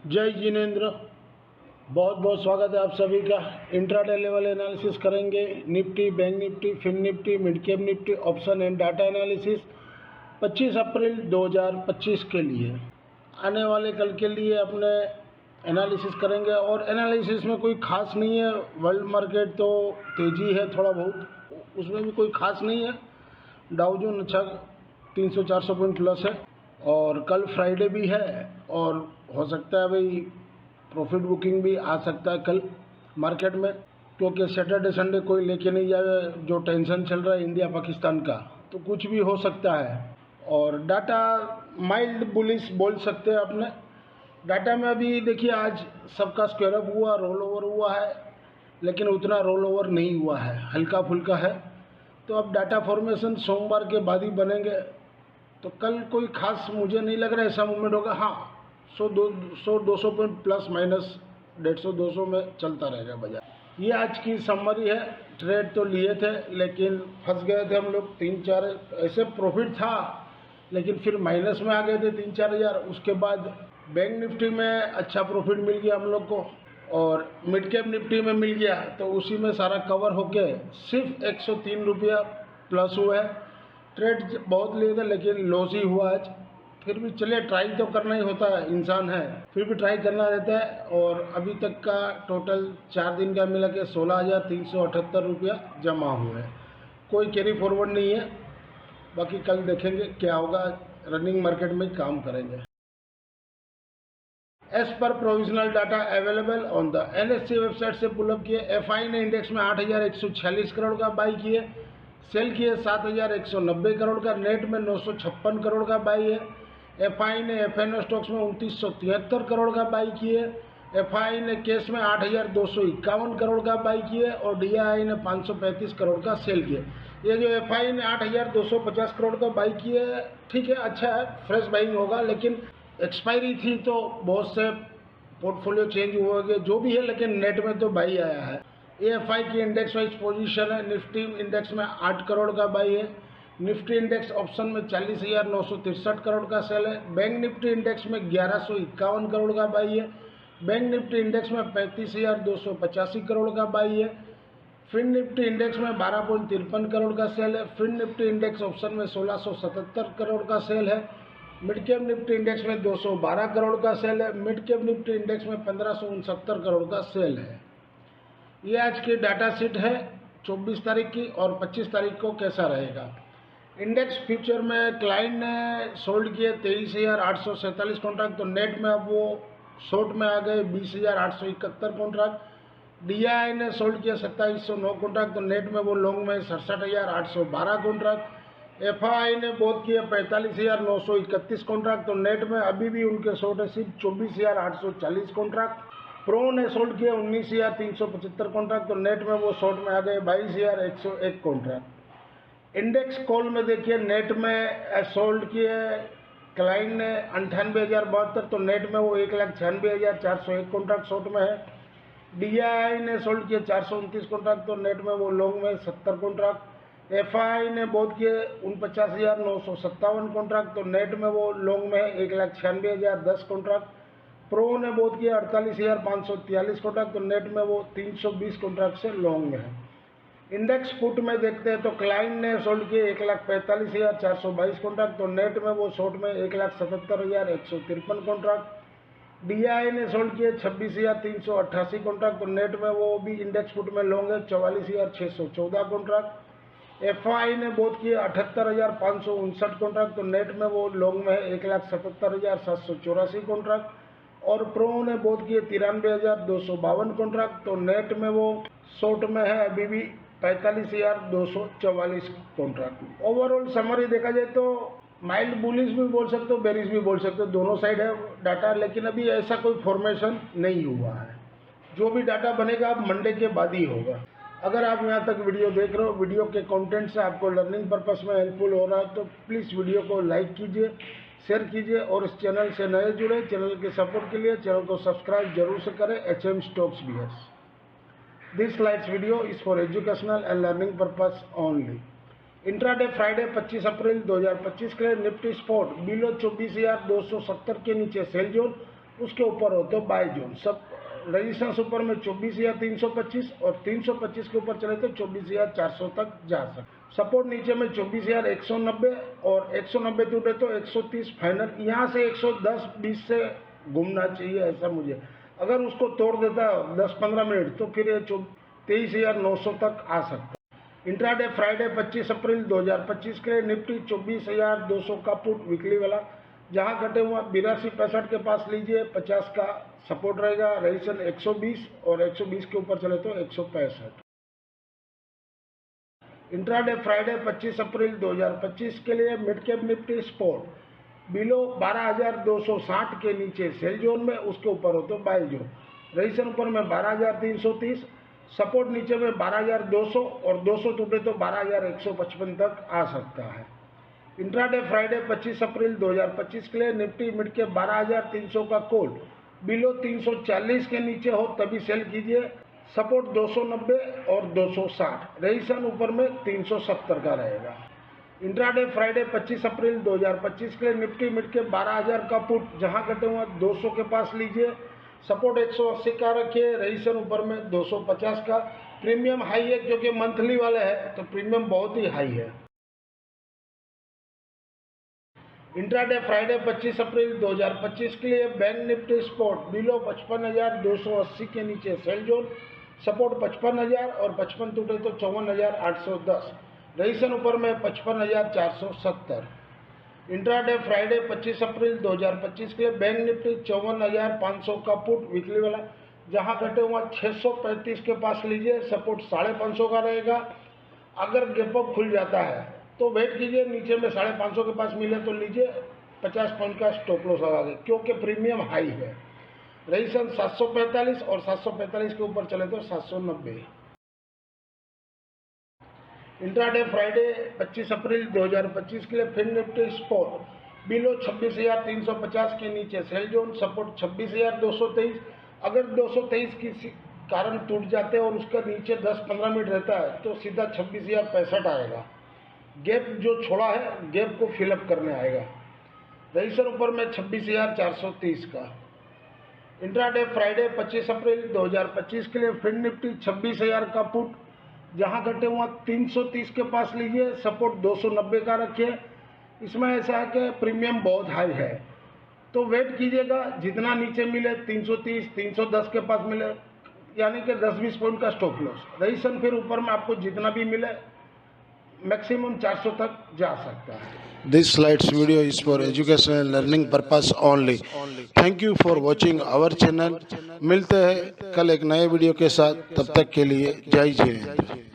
जय जिनेन्द्र। बहुत बहुत स्वागत है आप सभी का। इंट्राडे लेवल एनालिसिस करेंगे। Nifty, bank Nifty, fin Nifty, mid cap Nifty, option and data analysis 25 अप्रैल 2025 के लिए, आने वाले कल के लिए अपने एनालिसिस करेंगे। और एनालिसिस में कोई खास नहीं है। वर्ल्ड मार्केट तो तेज़ी है थोड़ा बहुत, उसमें भी कोई खास नहीं है। डाउ जोन अच्छा 300-400 पॉइंट प्लस है और कल फ्राइडे भी है और हो सकता है भाई प्रॉफिट बुकिंग भी आ सकता है कल मार्केट में, क्योंकि सैटरडे संडे कोई लेके नहीं जाए। जो टेंशन चल रहा है इंडिया पाकिस्तान का, तो कुछ भी हो सकता है। और डाटा माइल्ड बुलिश बोल सकते हैं अपने। डाटा में अभी देखिए आज सबका स्क्वायर अप हुआ, रोल ओवर हुआ है, लेकिन उतना रोल ओवर नहीं हुआ है, हल्का फुल्का है। तो अब डाटा फॉर्मेशन सोमवार के बाद ही बनेंगे, तो कल कोई खास मुझे नहीं लग रहा है ऐसा मूवमेंट होगा। हाँ, 100-200 पॉइंट प्लस माइनस 150-200 में चलता रहेगा बाजार। ये आज की समरी है। ट्रेड तो लिए थे लेकिन फंस गए थे हम लोग। 3-4 ऐसे प्रॉफिट था, लेकिन फिर माइनस में आ गए थे 3-4 हज़ार। उसके बाद बैंक निफ्टी में अच्छा प्रॉफिट मिल गया हम लोग को और मिड कैप निफ्टी में मिल गया, तो उसी में सारा कवर होके सिर्फ 103 रुपया प्लस हुआ है। ट्रेड बहुत लिए थे लेकिन लॉस ही हुआ आज। फिर भी चलिए, ट्राई तो करना ही होता है, इंसान है, फिर भी ट्राई करना रहता है। और अभी तक का टोटल 4 दिन का मिला के 16,378 रुपया जमा हुआ है। कोई कैरी फॉरवर्ड नहीं है। बाकी कल देखेंगे क्या होगा। रनिंग मार्केट में काम करेंगे। As per provisional data available on the NSE website से पुलअप किए। FI ने इंडेक्स में 8,146 करोड़ का बाई किए, सेल किए 7,190 करोड़ का, नेट में 956 करोड़ का बाई है। FI ने FNO स्टॉक्स में 2973 करोड़ का बाई किए। FI ने कैश में 8,251 करोड़ का बाई किए और DII ने 535 करोड़ का सेल किए। ये जो FI ने 8,250 करोड़ का बाई किए, ठीक है, अच्छा है, फ्रेश बाइंग होगा, लेकिन एक्सपायरी थी तो बहुत से पोर्टफोलियो चेंज हुए गए, जो भी है, लेकिन नेट में तो बाई आया है। AFI की इंडेक्स वाइज पोजीशन है। निफ्टी इंडेक्स में 8 करोड़ का बाई है। निफ्टी इंडेक्स ऑप्शन में 40,963 करोड़ का सेल है। बैंक निफ्टी इंडेक्स में 1,151 करोड़ का बाई है। बैंक निफ्टी इंडेक्स में 35,285 करोड़ का बाई है। फिन निफ्टी इंडेक्स में 12.53 करोड़ का सेल है। फिन निफ्टी इंडेक्स ऑप्शन में 1,677 करोड़ का सेल है। मिड कैप निफ्टी इंडेक्स में 212 करोड़ का सेल है। मिड कैप निफ्टी इंडेक्स में 1,569 करोड़ का सेल है। ये आज की डाटा शीट है 24 तारीख की। और 25 तारीख को कैसा रहेगा। इंडेक्स फ्यूचर में क्लाइंट ने सोल्ड किए 23,847 कॉन्ट्रैक्ट, तो नेट में अब वो शॉर्ट में आ गए 20,871 कॉन्ट्रैक्ट। DII ने सोल्ड किया 2709 कॉन्ट्रैक्ट, तो नेट में वो लॉन्ग में 67,812 कॉन्ट्रैक्ट। FI ने बहुत किए 45,931 कॉन्ट्रैक्ट, तो नेट में अभी भी उनके शॉर्ट है सिर्फ 24,840 कॉन्ट्रैक्ट। प्रो ने सोल्ड किया 19,375 कॉन्ट्रैक्ट, तो नेट में वो शॉर्ट में आ गए 22,101 कॉन्ट्रैक्ट। इंडेक्स कॉल में देखिए, नेट में सोल्ड किए क्लाइंट ने 98,072, तो नेट में वो 1,96,401 कॉन्ट्रैक्ट शॉर्ट में है। DII ने सोल्ड किए 429 कॉन्ट्रैक्ट, तो नेट में वो लॉन्ग में 70 कॉन्ट्रैक्ट। FI ने बहुत किए 49,957 कॉन्ट्रैक्ट, तो नेट में वो लॉन्ग में 1,96,010 कॉन्ट्रैक्ट। प्रो ने बहुत किया 48,543 कॉन्ट्रैक्ट, तो नेट में वो 320 कॉन्ट्रैक्ट से लॉन्ग में है। इंडेक्स पुट में देखते हैं तो क्लाइंट ने सोल्ड किए 1,45,422 कॉन्ट्रैक्ट, तो नेट में वो शॉर्ट में 1,77,153 कॉन्ट्रैक्ट। DII ने सोल्ड किए 26,388 कॉन्ट्रैक्ट, तो नेट में वो भी इंडेक्स पुट में लॉन्ग है 44,614 कॉन्ट्रैक्ट। FI ने बहुत किए 78,559 कॉन्ट्रैक्ट, तो नेट में वो लॉन्ग में है 1,77,784 कॉन्ट्रैक्ट। और प्रो ने बहुत किए 93,252 कॉन्ट्रैक्ट, तो नेट में वो शॉर्ट में है अभी भी 45,244 कॉन्ट्रैक्ट। ओवरऑल समरी देखा जाए तो माइल्ड बुलिश भी बोल सकते हो, बेरिश भी बोल सकते हो, दोनों साइड है डाटा, लेकिन अभी ऐसा कोई फॉर्मेशन नहीं हुआ है। जो भी डाटा बनेगा अब मंडे के बाद ही होगा। अगर आप यहाँ तक वीडियो देख रहे हो, वीडियो के कंटेंट से आपको लर्निंग पर्पस में हेल्पफुल हो रहा है, तो प्लीज़ वीडियो को लाइक कीजिए, शेयर कीजिए और इस चैनल से नए जुड़े। चैनल के सपोर्ट के लिए चैनल को सब्सक्राइब जरूर से करें। HM Stocks Viewers, this slides video is for educational and learning purpose only. Intraday Friday 25 अप्रैल 2025 के लिए निफ्टी स्पॉट बिलो 24,270 के नीचे सेल जोन उसके ऊपर हो तो बाई जोन। सब रेजिस्टेंस ऊपर में 24,325 और 325 के ऊपर चले तो 24,400 तक जा सकते। सपोर्ट नीचे में 24,190 और 190 टूटे तो 130 फाइनल। यहाँ से 110-20 से घूमना चाहिए ऐसा मुझे। अगर उसको तोड़ देता 10-15 मिनट तो फिर ये 23,900 तक आ सकता है। इंट्राडे फ्राइडे 25 अप्रैल 2025 के लिए निफ्टी 24,200 का पुट वीकली वाला, जहां घटे हुआ 82-65 के पास लीजिए, 50 का सपोर्ट रहेगा। रेजिस्टेंस 120 और 120 के ऊपर चले तो 165। इंट्राडे फ्राइडे 25 अप्रैल 2025 के लिए mid cap Nifty sport below 12,260 के नीचे सेल जोन में, उसके ऊपर हो तो बाई जोन। रेजिस्टेंस ऊपर में 12,330, सपोर्ट नीचे में 12,200 और 200 टूटे तो 12,155 तक आ सकता है। इंट्राडे फ्राइडे 25 अप्रैल 2025 के लिए निफ्टी मिड कैप 12,300 का कॉल बिलो 340 के नीचे हो तभी सेल कीजिए। सपोर्ट 290 और 260, रेजिस्टेंस ऊपर में 370 का रहेगा। इंट्राडे फ्राइडे 25 अप्रैल 2025 के लिए निफ्टी मिड के 12,000 का पुट, जहां घटे हुआ 200 के पास लीजिए, सपोर्ट 180 का रखिए, रेजिस्टेंस ऊपर में 250 का। प्रीमियम हाई है क्योंकि मंथली वाले है तो प्रीमियम बहुत ही हाई है। इंट्राडे फ्राइडे 25 अप्रैल 2025 के लिए बैंक निफ्टी स्पोर्ट बिलो 55,280 के नीचे सेल जोन, सपोर्ट 55,000 और 55 टूटे तो 54,810, रेजिस्टेंस ऊपर में 55,470। इंट्राडे फ्राइडे 25 अप्रैल 2025 के लिए बैंक निफ्टी 54,500 का पुट वीकली वाला, जहां घटे हुआ 635 के पास लीजिए, सपोर्ट 550 का रहेगा। अगर गैप अप खुल जाता है तो वेट कीजिए, नीचे में 550 के पास मिले तो लीजिए, 50 पॉइंट का स्टॉप लॉस लगा के, क्योंकि प्रीमियम हाई है। रेजिस्टेंस 745 और 745 के ऊपर चले तो 790। इंट्राडे फ्राइडे 25 अप्रैल 2025 के लिए फिर निफ्टी स्पोर्ट बिलो 26,350 के नीचे सेल जोन, सपोर्ट 26,223। अगर 223 किसी कारण टूट जाते हैं और उसका नीचे 10-15 मिनट रहता है तो सीधा 26,065 आएगा। गैप जो छोड़ा है गैप को फिलअप करने आएगा। रेजिस्टेंस ऊपर में 26,430 का। इंट्राडे फ्राइडे 25 अप्रैल 2025 के लिए फिर निफ्टी 26,000 का पुट, जहां घटे हुआ 330 के पास लीजिए, सपोर्ट 290 का रखिए। इसमें ऐसा है कि प्रीमियम बहुत हाई है तो वेट कीजिएगा, जितना नीचे मिले 330 310 के पास मिले, यानी कि 10-20 पॉइंट का स्टॉप लॉस। रेजिस्टेंस फिर ऊपर में आपको जितना भी मिले मैक्सिमम 400 तक जा सकता है। This slides video is for educational and learning purpose only. Thank you for watching our channel. मिलते हैं कल एक नए वीडियो के साथ, तब तक के लिए जय जय।